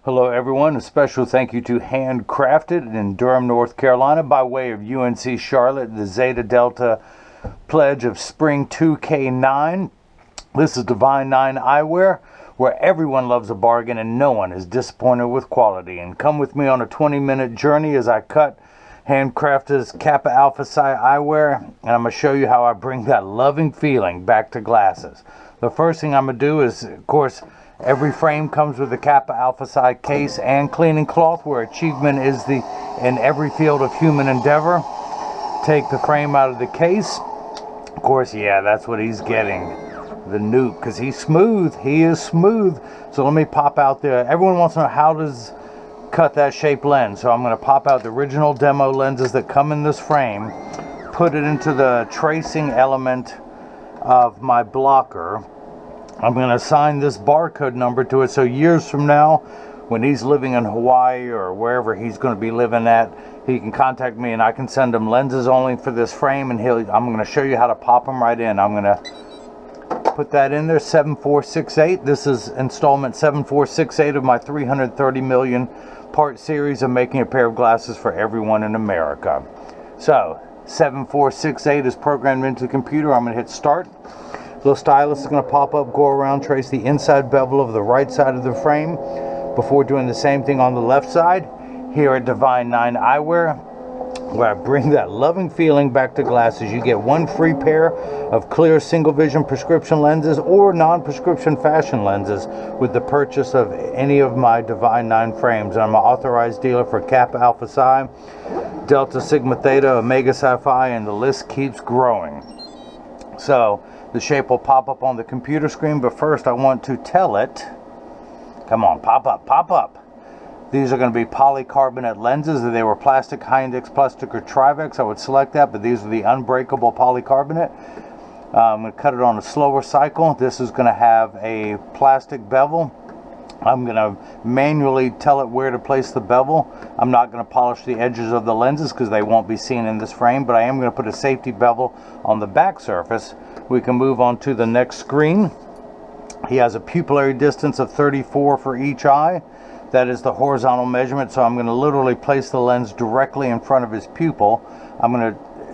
Hello everyone, a special thank you to Handcrafted in Durham, North Carolina by way of UNC Charlotte, the Zeta Delta pledge of Spring 2K9. This is Divine 9 Eyewear, where everyone loves a bargain and no one is disappointed with quality. And come with me on a 20-minute journey as I cut Handcrafted's Kappa Alpha Psi Eyewear, and I'm going to show you how I bring that loving feeling back to glasses. The first thing I'm going to do is, of course, every frame comes with a Kappa Alpha Psi case and cleaning cloth, where achievement is in every field of human endeavor. Take the frame out of the case. Of course, yeah, that's what he's getting, the nuke, because he's smooth. He is smooth. So let me pop out there. Everyone wants to know how does cut that shape lens. So I'm going to pop out the original demo lenses that come in this frame, put it into the tracing element of my blocker. I'm going to assign this barcode number to it, so years from now, when he's living in Hawaii or wherever he's going to be living at, he can contact me and I can send him lenses only for this frame, and I'm going to show you how to pop them right in. I'm going to put that in there, 7468. This is installment 7468 of my 330 million part series of making a pair of glasses for everyone in America. So 7468 is programmed into the computer. I'm going to hit start. The stylus is going to pop up, go around, trace the inside bevel of the right side of the frame before doing the same thing on the left side. Here at Divine 9 Eyewear, where I bring that loving feeling back to glasses, you get one free pair of clear single vision prescription lenses or non-prescription fashion lenses with the purchase of any of my Divine 9 frames. I'm an authorized dealer for Kappa Alpha Psi, Delta Sigma Theta, Omega Psi Phi, and the list keeps growing. So the shape will pop up on the computer screen, but first I want to tell it, come on, pop up, pop up. These are going to be polycarbonate lenses. If they were plastic, high index plastic, or Trivex, I would select that, but these are the unbreakable polycarbonate. I'm going to cut it on a slower cycle. This is going to have a plastic bevel. I'm going to manually tell it where to place the bevel. I'm not going to polish the edges of the lenses because they won't be seen in this frame, but I am going to put a safety bevel on the back surface. We can move on to the next screen. He has a pupillary distance of 34 for each eye. That is the horizontal measurement, so I'm going to literally place the lens directly in front of his pupil.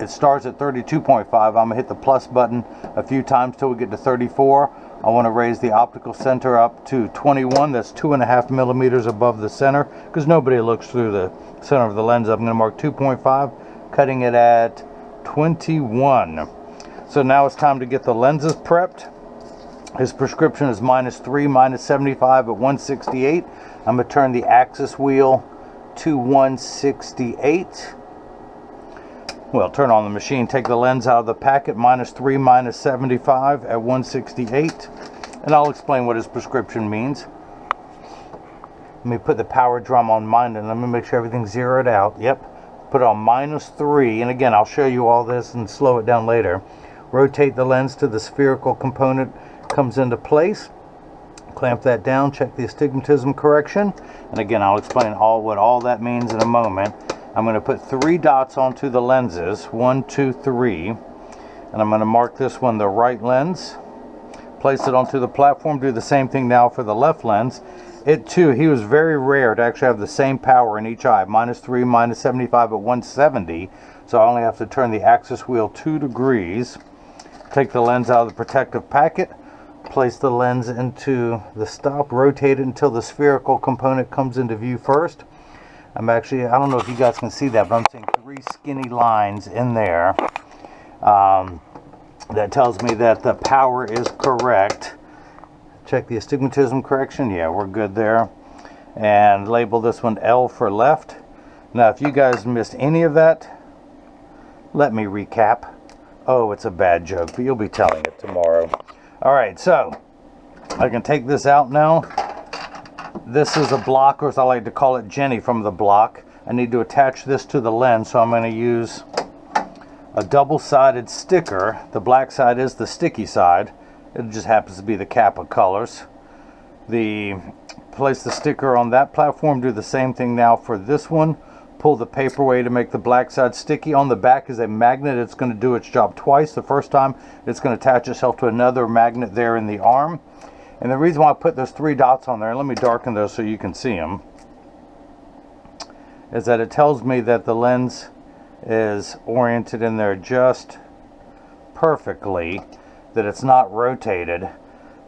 It starts at 32.5. I'm going to hit the plus button a few times till we get to 34. I want to raise the optical center up to 21. That's 2.5 millimeters above the center, because nobody looks through the center of the lens. I'm going to mark 2.5, cutting it at 21. So now it's time to get the lenses prepped. His prescription is -3, -75 at 168. I'm going to turn the axis wheel to 168. Well, turn on the machine, take the lens out of the packet, -3, -75 at 168. And I'll explain what his prescription means. Let me put the power drum on mine and let me make sure everything's zeroed out. Yep, put it on -3. And again, I'll show you all this and slow it down later. Rotate the lens to the spherical component comes into place. Clamp that down, check the astigmatism correction, and again I'll explain what all that means in a moment. I'm going to put 3 dots onto the lenses, 1, 2, 3, and I'm going to mark this one the right lens, place it onto the platform. Do the same thing now for the left lens. It too, he was very rare to actually have the same power in each eye, -3, -75 at 170, so I only have to turn the axis wheel 2 degrees, take the lens out of the protective packet, place the lens into the stop, rotate it until the spherical component comes into view first. I don't know if you guys can see that, but I'm seeing 3 skinny lines in there. That tells me that the power is correct. Check the astigmatism correction. Yeah, we're good there. And label this one L for left. Now, if you guys missed any of that, let me recap. Oh, it's a bad joke, but you'll be telling it tomorrow. All right, so I can take this out now. This is a block, or as I like to call it, Jenny from the block. I need to attach this to the lens, so I'm going to use a double-sided sticker. The black side is the sticky side. It just happens to be the Kappa colors. Place the sticker on that platform. Do the same thing now for this one. Pull the paper away to make the black side sticky. On the back is a magnet. It's going to do its job twice. The first time it's going to attach itself to another magnet there in the arm. And the reason why I put those 3 dots on there, let me darken those so you can see them, is that it tells me that the lens is oriented in there just perfectly, that it's not rotated,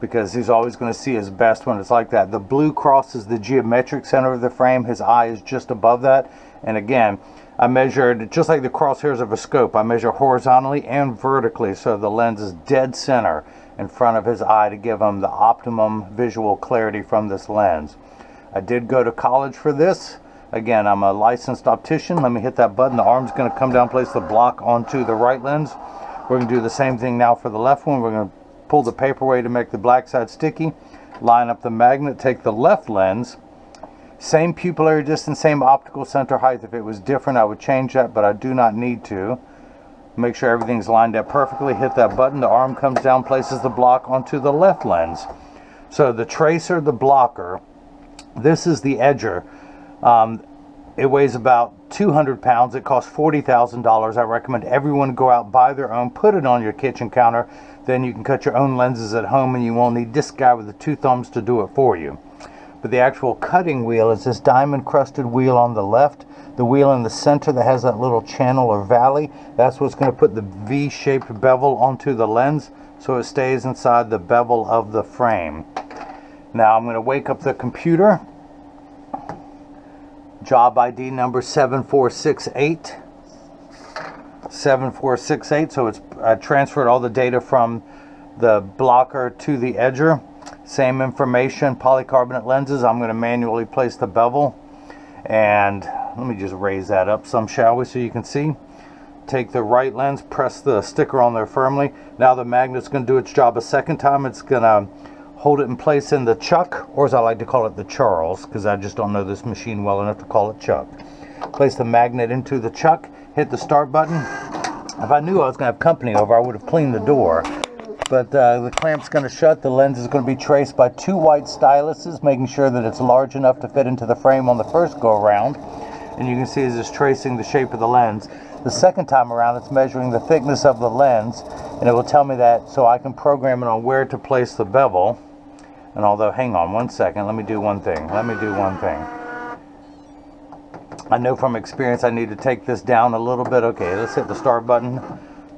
because he's always going to see his best when it's like that. The blue crosses the geometric center of the frame. His eye is just above that. And again, I measured, just like the crosshairs of a scope, I measure horizontally and vertically, so the lens is dead center in front of his eye to give him the optimum visual clarity from this lens. I did go to college for this. Again, I'm a licensed optician. Let me hit that button. The arm's going to come down, place the block onto the right lens. We're going to do the same thing now for the left one. We're going to pull the paper away to make the black side sticky, line up the magnet, take the left lens, same pupillary distance, same optical center height. If it was different, I would change that, but I do not need to. Make sure everything's lined up perfectly, hit that button, the arm comes down, places the block onto the left lens. So the tracer, the blocker, this is the edger. It weighs about 200 pounds. It costs $40,000. I recommend everyone go out, buy their own, put it on your kitchen counter. Then you can cut your own lenses at home, and you won't need this guy with the 2 thumbs to do it for you. But the actual cutting wheel is this diamond crusted wheel on the left. The wheel in the center that has that little channel or valley, that's what's going to put the V-shaped bevel onto the lens, so it stays inside the bevel of the frame. Now I'm going to wake up the computer. Job ID number 7468. 7468. So it's transferred all the data from the blocker to the edger. Same information, polycarbonate lenses. I'm going to manually place the bevel. And let me just raise that up some, shall we, so you can see. Take the right lens, press the sticker on there firmly. Now the magnet's going to do its job a second time. It's going to hold it in place in the chuck, or as I like to call it, the Charles, because I just don't know this machine well enough to call it chuck. Place the magnet into the chuck, hit the start button. If I knew I was going to have company over, I would have cleaned the door. But the clamp's going to shut. The lens is going to be traced by 2 white styluses, making sure that it's large enough to fit into the frame on the first go around. And you can see it's just tracing the shape of the lens. The second time around, it's measuring the thickness of the lens, and it will tell me that, so I can program it on where to place the bevel. And although, hang on one second, let me do one thing. I know from experience I need to take this down a little bit. Okay, let's hit the start button.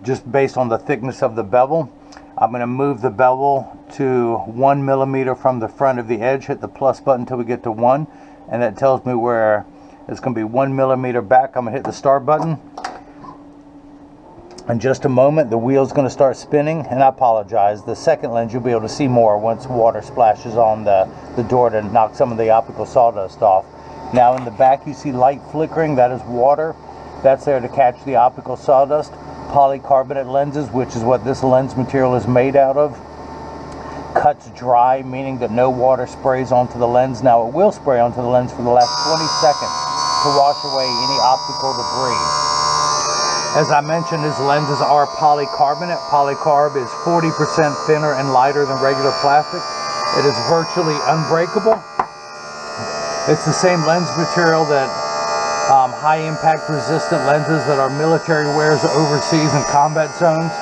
Just based on the thickness of the bevel, I'm going to move the bevel to 1 millimeter from the front of the edge. Hit the plus button until we get to 1, and that tells me where it's going to be 1 millimeter back. I'm going to hit the start button. In just a moment, the wheel's going to start spinning, and I apologize. The second lens, you'll be able to see more once water splashes on the door to knock some of the optical sawdust off. Now in the back, you see light flickering. That is water. That's there to catch the optical sawdust. Polycarbonate lenses, which is what this lens material is made out of, cuts dry, meaning that no water sprays onto the lens. Now it will spray onto the lens for the last 20 seconds to wash away any optical debris. As I mentioned, his lenses are polycarbonate. Polycarb is 40% thinner and lighter than regular plastic. It is virtually unbreakable. It's the same lens material that high impact resistant lenses that our military wears overseas in combat zones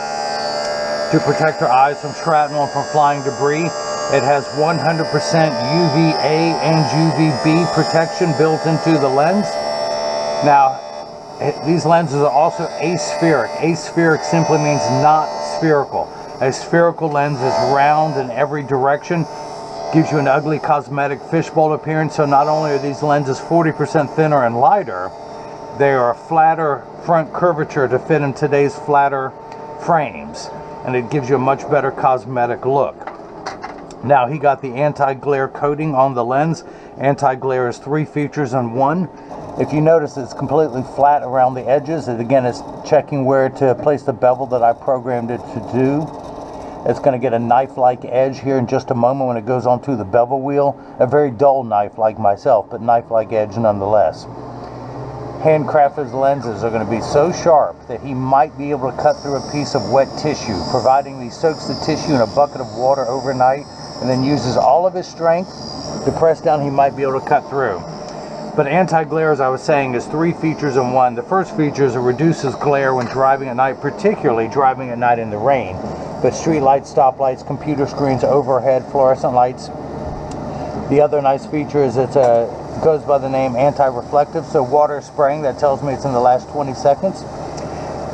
to protect their eyes from shrapnel and from flying debris. It has 100% UVA and UVB protection built into the lens. Now, these lenses are also aspheric. Aspheric simply means not spherical. A spherical lens is round in every direction, gives you an ugly cosmetic fishbowl appearance. So not only are these lenses 40% thinner and lighter, they are a flatter front curvature to fit in today's flatter frames, and it gives you a much better cosmetic look. Now he got the anti-glare coating on the lens. Anti-glare is 3 features in 1. If you notice, it's completely flat around the edges. And again, it's checking where to place the bevel that I programmed it to do. It's going to get a knife-like edge here in just a moment when it goes onto the bevel wheel. A very dull knife like myself, but knife-like edge nonetheless. Handcrafted lenses are going to be so sharp that he might be able to cut through a piece of wet tissue, providing he soaks the tissue in a bucket of water overnight and then uses all of his strength to press down. He might be able to cut through. But anti-glare, as I was saying, is 3 features in 1. The first feature is it reduces glare when driving at night, particularly driving at night in the rain. but street lights, stop lights, computer screens, overhead fluorescent lights. The other nice feature is it goes by the name anti-reflective, so water spraying, that tells me it's in the last 20 seconds.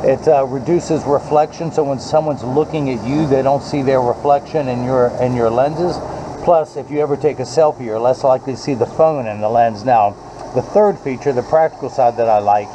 It reduces reflection, so when someone's looking at you, they don't see their reflection in your lenses. Plus, if you ever take a selfie, you're less likely to see the phone in the lens. Now, the third feature, the practical side that I like,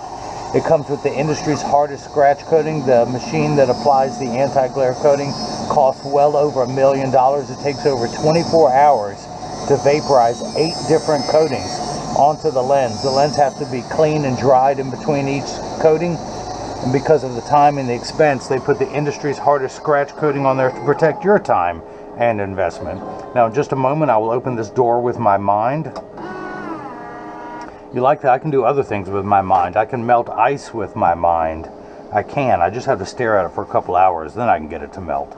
it comes with the industry's hardest scratch coating. The machine that applies the anti-glare coating costs well over $1 million. It takes over 24 hours to vaporize 8 different coatings onto the lens. The lens has to be clean and dried in between each coating. And because of the time and the expense, they put the industry's hardest scratch coating on there to protect your time and investment. Now, in just a moment, I will open this door with my mind. You like that? I can do other things with my mind. I can melt ice with my mind. I just have to stare at it for a couple hours, then I can get it to melt.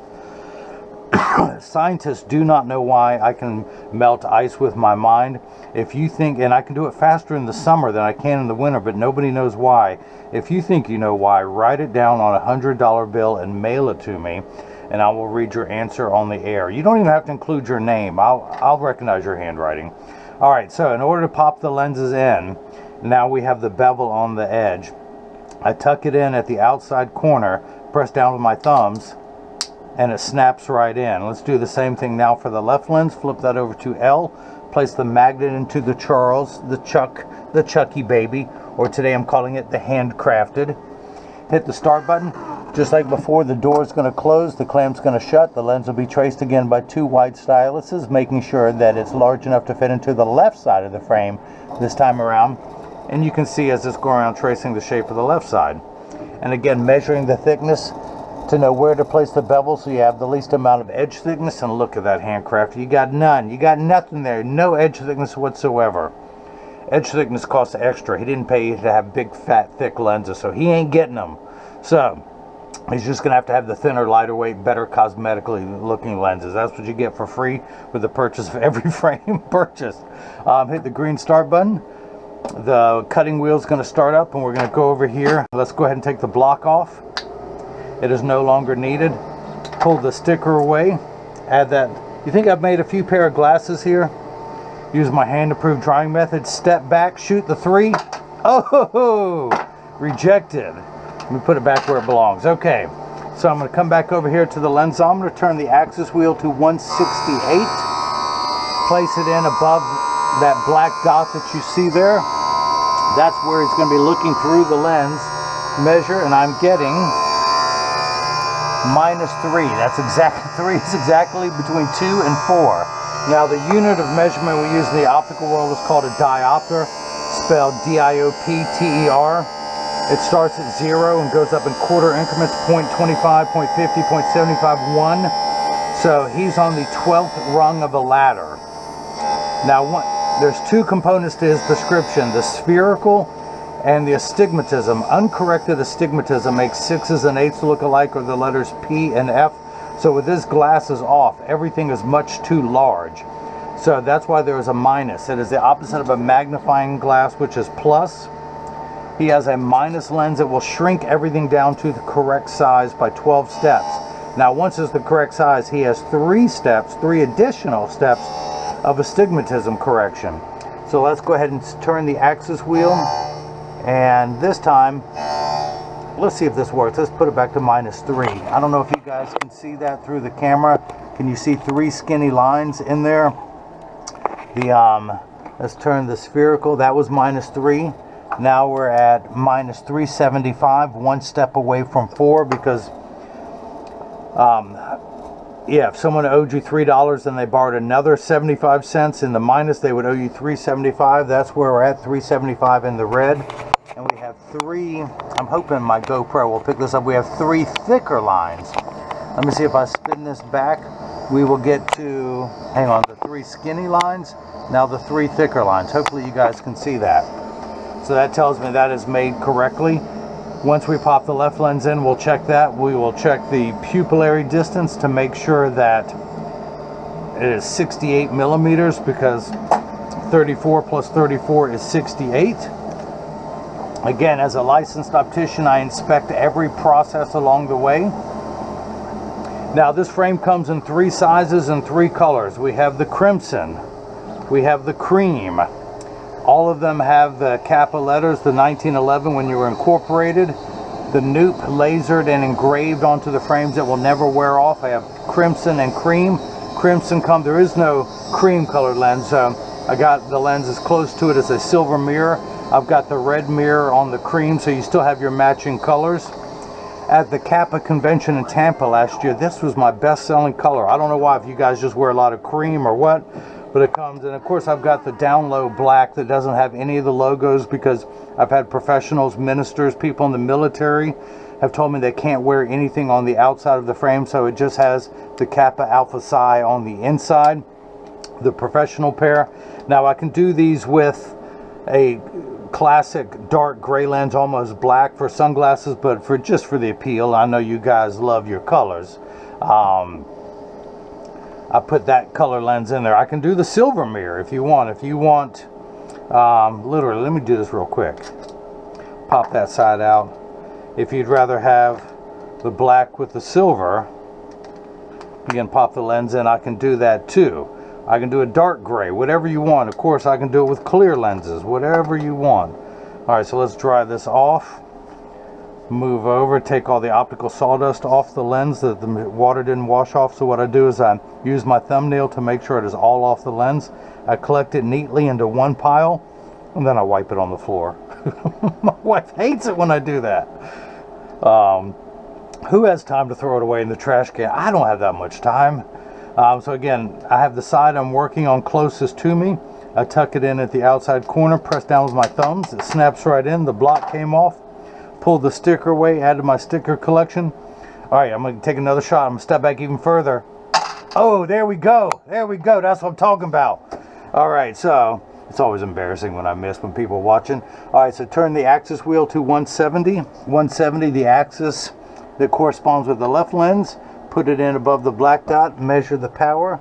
Scientists do not know why I can melt ice with my mind. If you think, and I can do it faster in the summer than I can in the winter, but nobody knows why. If you think you know why, write it down on a $100 bill and mail it to me, and I will read your answer on the air. You don't even have to include your name. I'll recognize your handwriting. All right, so in order to pop the lenses in, now we have the bevel on the edge. I tuck it in at the outside corner, press down with my thumbs, and it snaps right in. Let's do the same thing now for the left lens. Flip that over to L, place the magnet into the Charles, the Chucky baby, or today I'm calling it the handcrafted. Hit the start button. Just like before, the door is going to close, the clamp's going to shut, the lens will be traced again by 2 wide styluses, making sure that it's large enough to fit into the left side of the frame this time around. And you can see as it's going around tracing the shape of the left side. And again, measuring the thickness to know where to place the bevel so you have the least amount of edge thickness. And look at that handcraft. You got none. You got nothing there. No edge thickness whatsoever. Edge thickness costs extra. He didn't pay you to have big, fat, thick lenses, so he ain't getting them. So he's just going to have the thinner, lighter weight, better cosmetically looking lenses. That's what you get for free with the purchase of every frame purchased. Hit the green start button. The cutting wheel is going to start up, and we're going to go over here. Let's go ahead and take the block off. It is no longer needed. Pull the sticker away. Add that. You think I've made a few pair of glasses here? Use my hand-approved drying method. Step back, shoot the 3. Oh, rejected. Let me put it back where it belongs. Okay, so I'm going to come back over here to the lensometer, turn the axis wheel to 168, place it in above that black dot that you see there. That's where it's going to be looking through the lens, measure, and I'm getting -3. That's exactly 3. It's exactly between 2 and 4. Now the unit of measurement we use in the optical world is called a diopter, spelled D-I-O-P-T-E-R. It starts at 0 and goes up in quarter increments, 0.25, 0.50, 0.75, 1. So he's on the 12th rung of a ladder. Now there's 2 components to his prescription, the spherical and the astigmatism. Uncorrected astigmatism makes 6s and 8s look alike, or the letters P and F. So with his glasses off, everything is much too large. So that's why there is a minus. It is the opposite of a magnifying glass, which is plus. He has a minus lens that will shrink everything down to the correct size by 12 steps. Now, once it's the correct size, he has 3 additional steps of astigmatism correction. So let's go ahead and turn the axis wheel. And this time, let's see if this works. Let's put it back to -3. I don't know if you guys can see that through the camera. Can you see 3 skinny lines in there? Let's turn the spherical. That was -3. Now we're at -375, 1 step away from 4, because yeah, if someone owed you $3 and they borrowed another 75 cents in the minus, they would owe you $3.75. That's where we're at, $3.75 in the red. And we have 3, I'm hoping my GoPro will pick this up, we have 3 thicker lines. Let me see if I spin this back. We will get to, hang on, the 3 skinny lines, now the 3 thicker lines. Hopefully you guys can see that. So that tells me that is made correctly. Once we pop the left lens in, we'll check that. We will check the pupillary distance to make sure that it is 68 millimeters, because 34 plus 34 is 68. Again, as a licensed optician, I inspect every process along the way. Now this frame comes in 3 sizes and 3 colors. We have the crimson, we have the cream. All of them have the Kappa letters, the 1911 when you were incorporated. The Noop lasered and engraved onto the frames that will never wear off. I have crimson and cream. Crimson there is no cream colored lens. I got the lens as close to it as a silver mirror. I've got the red mirror on the cream, so you still have your matching colors. At the Kappa convention in Tampa last year, this was my best selling color. I don't know why, if you guys just wear a lot of cream or what, but it comes. And of course I've got the down low black that doesn't have any of the logos, because I've had professionals, ministers, people in the military have told me they can't wear anything on the outside of the frame, so it just has the Kappa Alpha Psi on the inside, the professional pair. Now I can do these with a classic dark gray lens, almost black, for sunglasses, but just for the appeal, I know you guys love your colors. I put that color lens in there. I can do the silver mirror if you want. Literally, let me do this real quick. Pop that side out. If you'd rather have the black with the silver, you can pop the lens in. I can do that too. I can do a dark gray, whatever you want. Of course, I can do it with clear lenses, whatever you want. All right, so let's dry this off. Move over, take all the optical sawdust off the lens that the water didn't wash off. So what I do is I use my thumbnail to make sure it is all off the lens. I collect it neatly into one pile, and then I wipe it on the floor. My wife hates it when I do that. Who has time to throw it away in the trash can? I don't have that much time. So again, I have the side I'm working on closest to me. I tuck it in at the outside corner, press down with my thumbs. It snaps right in. The block came off. Pulled the sticker away, added my sticker collection. All right, I'm going to take another shot. I'm going to step back even further. Oh, there we go. There we go. That's what I'm talking about. All right, so it's always embarrassing when I miss when people are watching. All right, so turn the axis wheel to 170. 170, the axis that corresponds with the left lens. Put it in above the black dot, measure the power.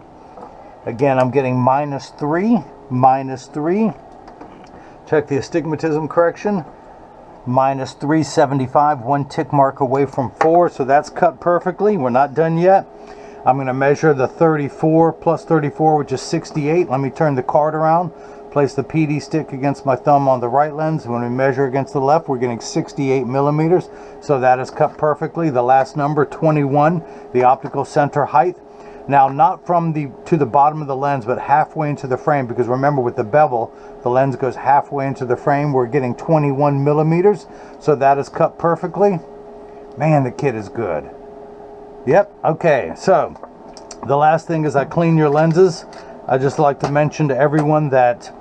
Again, I'm getting -3, -3. Check the astigmatism correction. -375, 1 tick mark away from 4, so that's cut perfectly. We're not done yet. I'm going to measure the 34 plus 34, which is 68. Let me turn the card around. Place the PD stick against my thumb on the right lens. When we measure against the left, we're getting 68 millimeters. So that is cut perfectly. The last number, 21, the optical center height. Now, not from to the bottom of the lens, but halfway into the frame, because remember, with the bevel, the lens goes halfway into the frame. We're getting 21 millimeters. So that is cut perfectly. Man, the kit is good. Yep. Okay. So the last thing is I clean your lenses. I just like to mention to everyone that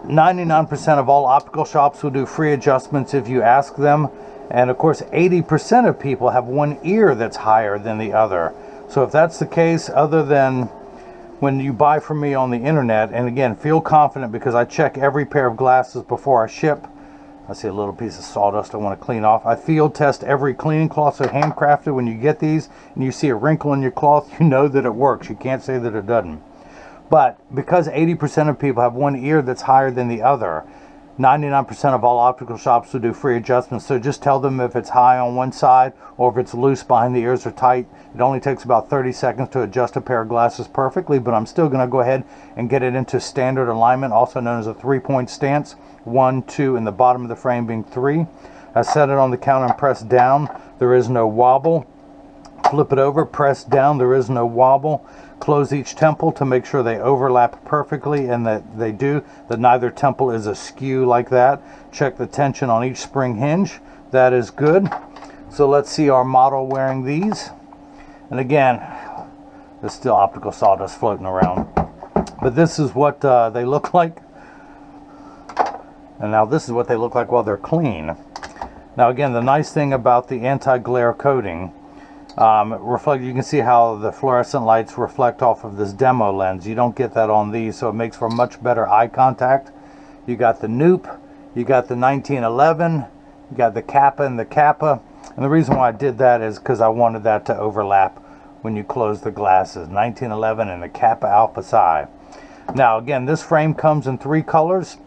99% of all optical shops will do free adjustments if you ask them. And of course, 80% of people have one ear that's higher than the other. So if that's the case, other than when you buy from me on the internet, and again, feel confident because I check every pair of glasses before I ship. I see a little piece of sawdust I want to clean off. I field test every cleaning cloth, so handcrafted. When you get these and you see a wrinkle in your cloth, you know that it works. You can't say that it doesn't. But because 80% of people have one ear that's higher than the other, 99% of all optical shops will do free adjustments. So just tell them if it's high on one side or if it's loose behind the ears or tight. It only takes about 30 seconds to adjust a pair of glasses perfectly, but I'm still going to go ahead and get it into standard alignment, also known as a 3-point stance. 1, 2, and the bottom of the frame being 3. I set it on the counter and press down. There is no wobble. Flip it over, press down. There is no wobble. Close each temple to make sure they overlap perfectly, and that they do, that neither temple is askew like that. Check the tension on each spring hinge. That is good. So let's see our model wearing these. And again, there's still optical sawdust floating around. But this is what they look like. And now this is what they look like while they're clean. Now again, the nice thing about the anti-glare coating, you can see how the fluorescent lights reflect off of this demo lens. You don't get that on these, so it makes for much better eye contact. You got the Noop, you got the 1911, you got the Kappa and the Kappa. And the reason why I did that is because I wanted that to overlap when you close the glasses. 1911 and the Kappa Alpha Psi. Now again, this frame comes in 3 colors.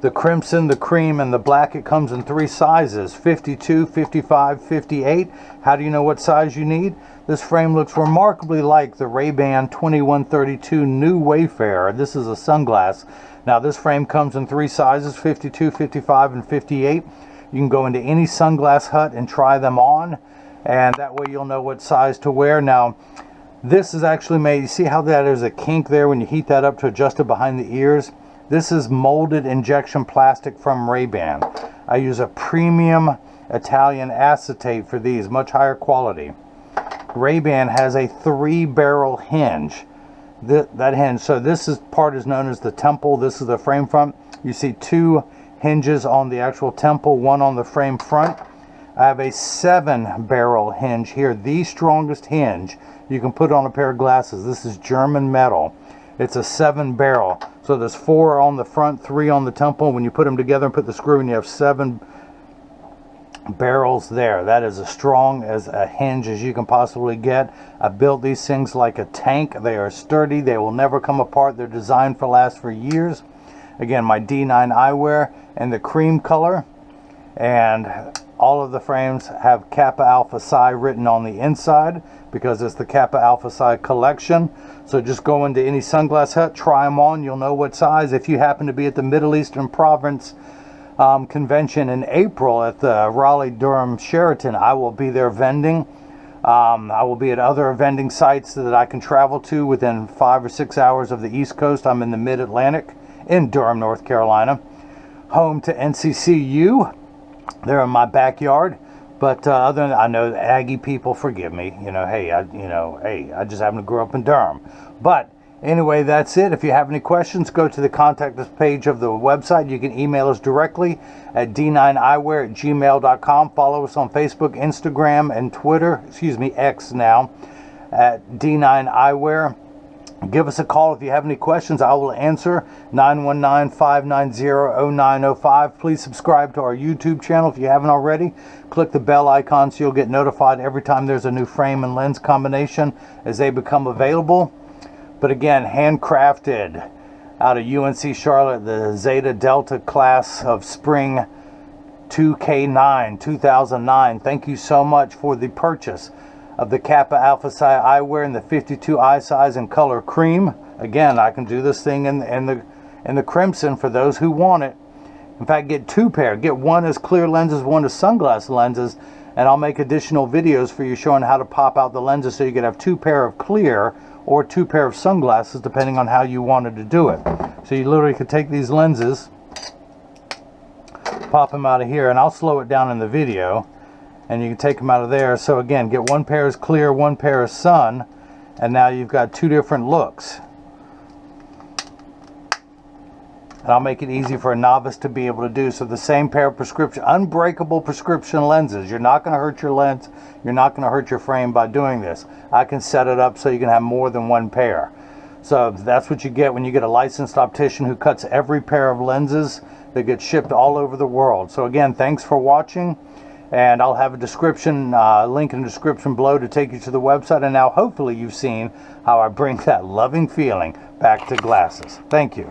the crimson, the cream, and the black. It comes in 3 sizes, 52, 55, 58. How do you know what size you need? This frame looks remarkably like the Ray-Ban 2132 New Wayfarer. This is a sunglass. Now this frame comes in 3 sizes, 52, 55, and 58. You can go into any sunglass hut and try them on, and that way you'll know what size to wear. Now this is actually made, you see how there's a kink there when you heat that up to adjust it behind the ears? This is molded injection plastic from Ray-Ban. I use a premium Italian acetate for these, much higher quality. Ray-Ban has a 3-barrel hinge. That hinge, so this part is known as the temple. This is the frame front. You see 2 hinges on the actual temple, 1 on the frame front. I have a 7-barrel hinge here, the strongest hinge you can put on a pair of glasses. This is German metal. It's a 7-barrel. So there's 4 on the front, 3 on the temple. When you put them together and put the screw in, you have 7 barrels there. That is as strong as a hinge as you can possibly get. I built these things like a tank. They are sturdy. They will never come apart. They're designed to last for years. Again, my D9 eyewear in the cream color. And all of the frames have Kappa Alpha Psi written on the inside because it's the Kappa Alpha Psi collection. So just go into any sunglass hut, try them on, you'll know what size. If you happen to be at the Middle Eastern Province convention in April at the Raleigh-Durham Sheraton, I will be there vending. I will be at other vending sites that I can travel to within 5 or 6 hours of the East Coast. I'm in the Mid-Atlantic in Durham, North Carolina, home to NCCU. They're in my backyard. But other than that, I know the Aggie people, forgive me. Hey, I just happen to grow up in Durham. But anyway, that's it. If you have any questions, go to the contact us page of the website. You can email us directly at d9eyewear@gmail.com. Follow us on Facebook, Instagram, and Twitter. X now, at D9 Eyewear. Give us a call if you have any questions. I will answer. 919-590-0905. Please subscribe to our YouTube channel if you haven't already. Click the bell icon so you'll get notified every time there's a new frame and lens combination as they become available. But again, handcrafted out of UNC Charlotte, the Zeta Delta class of spring 2K9 2009. Thank you so much for the purchase of the Kappa Alpha Psi Eyewear in the 52 eye size and color cream. Again, I can do this thing in the crimson for those who want it. In fact, get 2 pair. Get 1 as clear lenses, 1 as sunglass lenses, and I'll make additional videos for you showing how to pop out the lenses so you can have 2 pair of clear or 2 pair of sunglasses depending on how you wanted to do it. So you literally could take these lenses, pop them out of here, and I'll slow it down in the video, and you can take them out of there. So again, get 1 pair is clear, 1 pair is sun, and now you've got 2 different looks. And I'll make it easy for a novice to be able to do. So the same pair of prescription, unbreakable prescription lenses. You're not going to hurt your lens. You're not going to hurt your frame by doing this. I can set it up so you can have more than 1 pair. So that's what you get when you get a licensed optician who cuts every pair of lenses that get shipped all over the world. So again, thanks for watching. And I'll have a description, link in the description below to take you to the website. And now hopefully you've seen how I bring that loving feeling back to glasses. Thank you.